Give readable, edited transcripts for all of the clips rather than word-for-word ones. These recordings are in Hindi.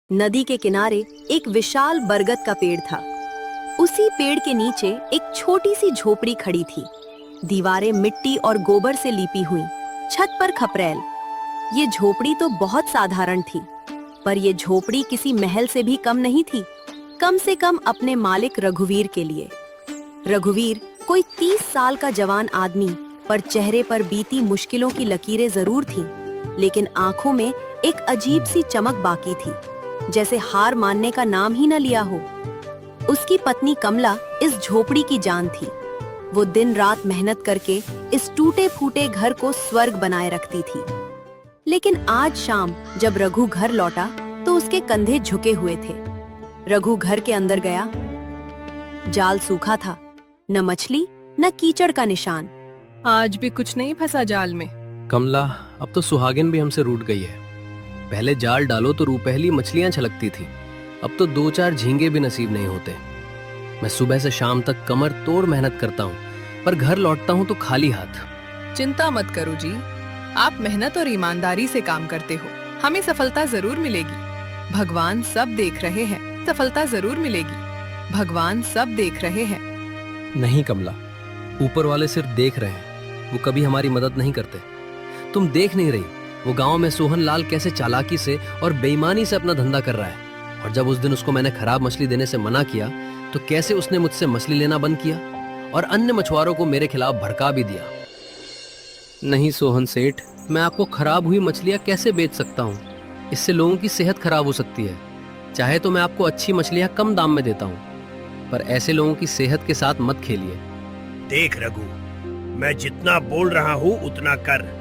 नदी के किनारे एक विशाल बरगद का पेड़ था। उसी पेड़ के नीचे एक छोटी सी झोपड़ी खड़ी थी। दीवारें मिट्टी और गोबर से लिपी हुई, छत पर खपरेल। ये झोपड़ी तो बहुत साधारण थी, पर ये झोपड़ी किसी महल से भी कम नहीं थी, कम से कम अपने मालिक रघुवीर के लिए। रघुवीर कोई 30 साल का जवान आदमी, पर चेहरे पर बीती मुश्किलों की लकीरें जरूर थीं, लेकिन आंखों में एक अजीब सी चमक बाकी थी, जैसे हार मानने का नाम ही न लिया हो। उसकी पत्नी कमला इस झोपड़ी की जान थी। वो दिन रात मेहनत करके इस टूटे फूटे घर को स्वर्ग बनाए रखती थी। लेकिन आज शाम जब रघु घर लौटा तो उसके कंधे झुके हुए थे। रघु घर के अंदर गया। जाल सूखा था, न मछली न कीचड़ का निशान। आज भी कुछ नहीं फंसा जाल में। कमला, अब तो सुहागिन भी हमसे रूठ गई है। पहले जाल डालो तो रूपहली मछलियां छलकती थी, अब तो 2-4 झींगे भी नसीब नहीं होते। मैं सुबह से शाम तक कमर तोड़ मेहनत करता हूँ, पर घर लौटता हूँ तो खाली हाथ। चिंता मत करो जी, आप मेहनत और ईमानदारी से काम करते हो, हमें सफलता जरूर मिलेगी। भगवान सब देख रहे हैं, सफलता जरूर मिलेगी। भगवान सब देख रहे हैं। नहीं कमला, ऊपर वाले सिर्फ देख रहे हैं, वो कभी हमारी मदद नहीं करते। तुम देख नहीं रही वो गांव में सोहन लाल कैसे चालाकी से और बेईमानी से अपना धंधा कर रहा है। और जब उस दिन उसको मैंने खराब मछली देने से मना किया तो कैसे उसने मुझसे मछली लेना बंद किया और अन्य मछुआरों को मेरे खिलाफ भड़का भी दिया। नहीं सोहन सेठ, मैं आपको खराब हुई मछलियां कैसे बेच सकता हूँ? इससे लोगों की सेहत खराब हो सकती है। चाहे तो मैं आपको अच्छी मछलियां कम दाम में देता हूँ, पर ऐसे लोगों की सेहत के साथ मत खेलिए। देख रघु, मैं जितना बोल रहा हूँ उतना कर,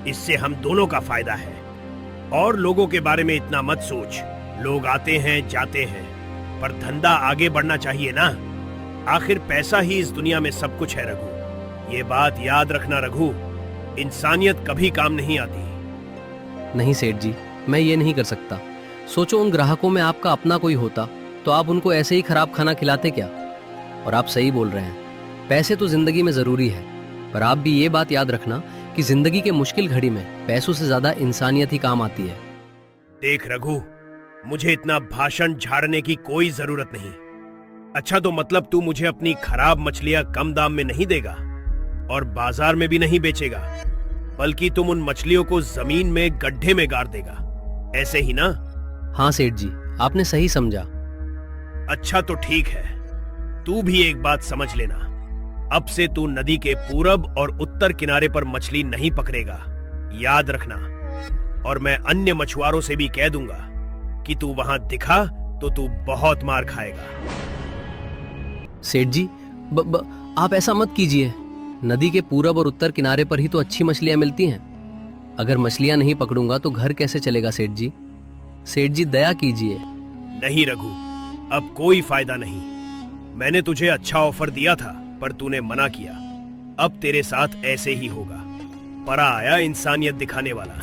इससे हम दोनों का फायदा है। और लोगों के बारे में इतना मत सोच। लोग आते हैं जाते हैं, पर धंधा आगे बढ़ना चाहिए ना। आखिर पैसा ही इस दुनिया में सब कुछ है रघु। ये बात याद रखना रघु, इंसानियत कभी काम नहीं आती। नहीं सेठ जी, मैं ये नहीं कर सकता। सोचो उन ग्राहकों में आपका अपना कोई होता तो आप उनको ऐसे ही खराब खाना खिलाते क्या? और आप सही बोल रहे हैं, पैसे तो जिंदगी में जरूरी है, पर आप भी ये बात याद रखना कि जिंदगी के मुश्किल घड़ी में पैसों से ज्यादा इंसानियत ही काम आती है। देख रघु, मुझे इतना भाषण झाड़ने की कोई जरूरत नहीं। अच्छा, तो मतलब तू मुझे अपनी खराब मछलियां कम दाम में नहीं देगा और बाजार में भी नहीं बेचेगा, बल्कि तुम उन मछलियों को जमीन में गड्ढे में गाड़ देगा, ऐसे ही ना? हाँ सेठ जी, आपने सही समझा। अच्छा तो ठीक है, तू भी एक बात समझ लेना, अब से तू नदी के पूरब और उत्तर किनारे पर मछली नहीं पकड़ेगा, याद रखना। और मैं अन्य मछुआरों से भी कह दूंगा कि तू वहां दिखा तो तू बहुत मार खाएगा। सेठ जी, आप ऐसा मत कीजिए। नदी के पूरब और उत्तर किनारे पर ही तो अच्छी मछलियां मिलती हैं। अगर मछलियां नहीं पकड़ूंगा तो घर कैसे चलेगा सेठ जी? सेठ जी दया कीजिए। नहीं रघु, अब कोई फायदा नहीं। मैंने तुझे अच्छा ऑफर दिया था, पर तूने मना किया। अब तेरे साथ ऐसे ही होगा। परा आया इंसानियत दिखाने वाला।